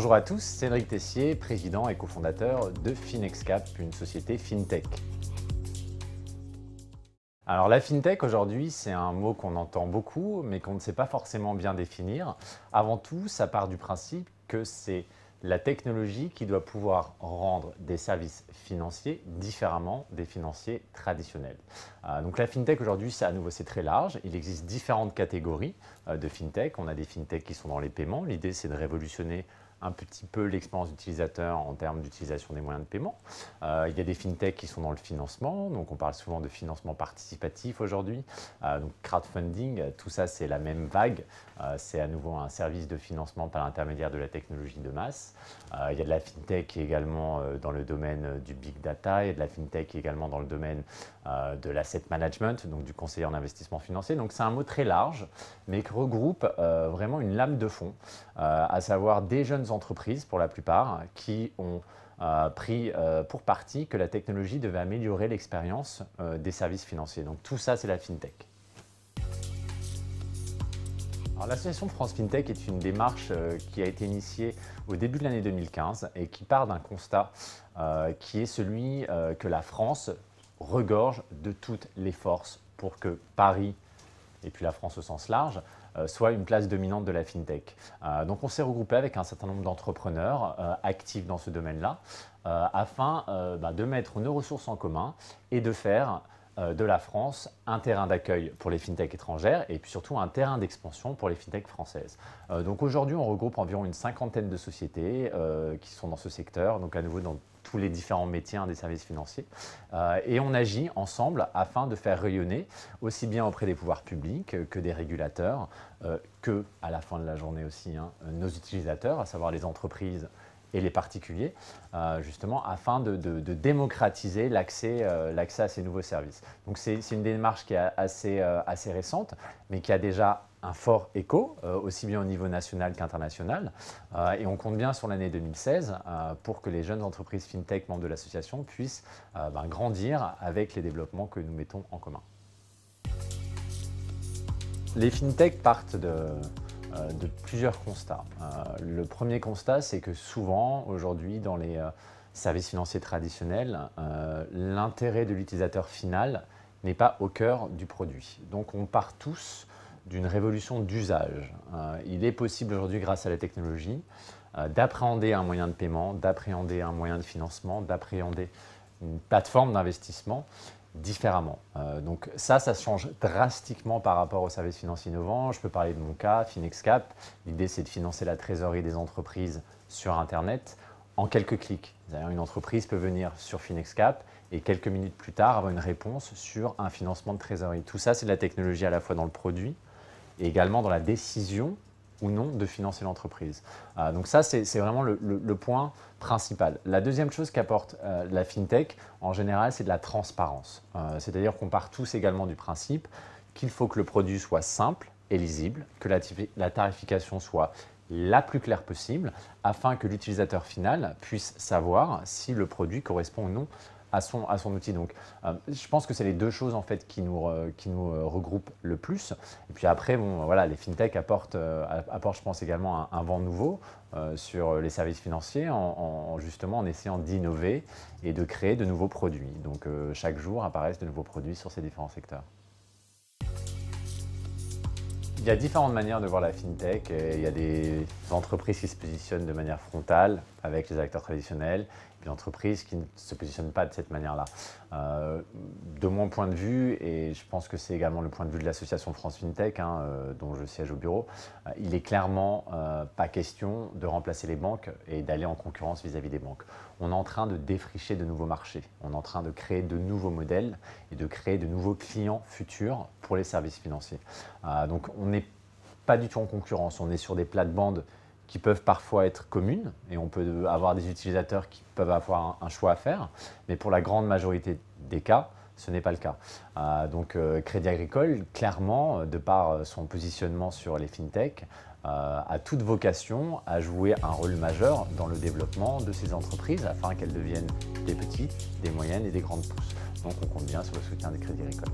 Bonjour à tous, c'est Cédric Tessier, président et cofondateur de Finexcap, une société FinTech. Alors la FinTech aujourd'hui, c'est un mot qu'on entend beaucoup, mais qu'on ne sait pas forcément bien définir. Avant tout, ça part du principe que c'est la technologie qui doit pouvoir rendre des services financiers différemment des financiers traditionnels. Donc la FinTech aujourd'hui, à nouveau, c'est très large. Il existe différentes catégories de FinTech. On a des FinTech qui sont dans les paiements. L'idée, c'est de révolutionner un petit peu l'expérience utilisateur en termes d'utilisation des moyens de paiement. Il y a des fintech qui sont dans le financement, donc on parle souvent de financement participatif aujourd'hui. Donc crowdfunding, tout ça c'est la même vague. C'est à nouveau un service de financement par l'intermédiaire de la technologie de masse. Il y a de la fintech qui est également dans le domaine du big data, il y a de la fintech qui est également dans le domaine de l'asset management, donc du conseiller en investissement financier. Donc c'est un mot très large, mais qui regroupe vraiment une lame de fond, à savoir des jeunes entreprises pour la plupart qui ont pris pour partie que la technologie devait améliorer l'expérience des services financiers. Donc tout ça, c'est la FinTech. L'association France FinTech est une démarche qui a été initiée au début de l'année 2015 et qui part d'un constat qui est celui que la France regorge de toutes les forces pour que Paris et puis la France au sens large, soit une place dominante de la FinTech. Donc on s'est regroupé avec un certain nombre d'entrepreneurs actifs dans ce domaine-là afin de mettre nos ressources en commun et de faire de la France un terrain d'accueil pour les FinTech étrangères et puis surtout un terrain d'expansion pour les FinTech françaises. Donc aujourd'hui, on regroupe environ une cinquantaine de sociétés qui sont dans ce secteur, donc à nouveau dans tous les différents métiers des services financiers. Et on agit ensemble afin de faire rayonner aussi bien auprès des pouvoirs publics que des régulateurs, que à la fin de la journée aussi nos utilisateurs, à savoir les entreprises et les particuliers, justement afin de démocratiser l'accès à ces nouveaux services. Donc c'est une démarche qui est assez récente, mais qui a déjà un fort écho, aussi bien au niveau national qu'international. Et on compte bien sur l'année 2016 pour que les jeunes entreprises FinTech membres de l'association puissent grandir avec les développements que nous mettons en commun. Les FinTech partent de plusieurs constats. Le premier constat, c'est que souvent, aujourd'hui, dans les services financiers traditionnels, l'intérêt de l'utilisateur final n'est pas au cœur du produit. Donc on part tous d'une révolution d'usage. Il est possible aujourd'hui, grâce à la technologie, d'appréhender un moyen de paiement, d'appréhender un moyen de financement, d'appréhender une plateforme d'investissement différemment. Donc ça change drastiquement par rapport aux services financiers innovants. Je peux parler de mon cas, Finexcap. L'idée, c'est de financer la trésorerie des entreprises sur Internet en quelques clics. D'ailleurs, une entreprise peut venir sur Finexcap et quelques minutes plus tard avoir une réponse sur un financement de trésorerie. Tout ça, c'est de la technologie à la fois dans le produit et également dans la décision ou non de financer l'entreprise. Donc ça, c'est vraiment le point principal. La deuxième chose qu'apporte la FinTech, en général, c'est de la transparence. C'est-à-dire qu'on part tous également du principe qu'il faut que le produit soit simple et lisible, que la tarification soit la plus claire possible, afin que l'utilisateur final puisse savoir si le produit correspond ou non à son outil. Donc, je pense que c'est les deux choses en fait qui nous regroupent le plus. Et puis après, voilà, les FinTech apportent, je pense, également un vent nouveau sur les services financiers justement en essayant d'innover et de créer de nouveaux produits. Donc, chaque jour apparaissent de nouveaux produits sur ces différents secteurs. Il y a différentes manières de voir la FinTech. Il y a des entreprises qui se positionnent de manière frontale avec les acteurs traditionnels, puis des entreprises qui ne se positionnent pas de cette manière-là. De mon point de vue, et je pense que c'est également le point de vue de l'association France FinTech, dont je siège au bureau, il est clairement pas question de remplacer les banques et d'aller en concurrence vis-à-vis des banques. On est en train de défricher de nouveaux marchés. On est en train de créer de nouveaux modèles et de créer de nouveaux clients futurs pour les services financiers. Donc on n'est pas du tout en concurrence. On est sur des plates-bandes qui peuvent parfois être communes et on peut avoir des utilisateurs qui peuvent avoir un choix à faire. Mais pour la grande majorité des cas, ce n'est pas le cas. Donc Crédit Agricole, clairement, de par son positionnement sur les FinTech, a toute vocation à jouer un rôle majeur dans le développement de ces entreprises afin qu'elles deviennent des petites, des moyennes et des grandes pousses. Donc on compte bien sur le soutien des Crédit Agricole.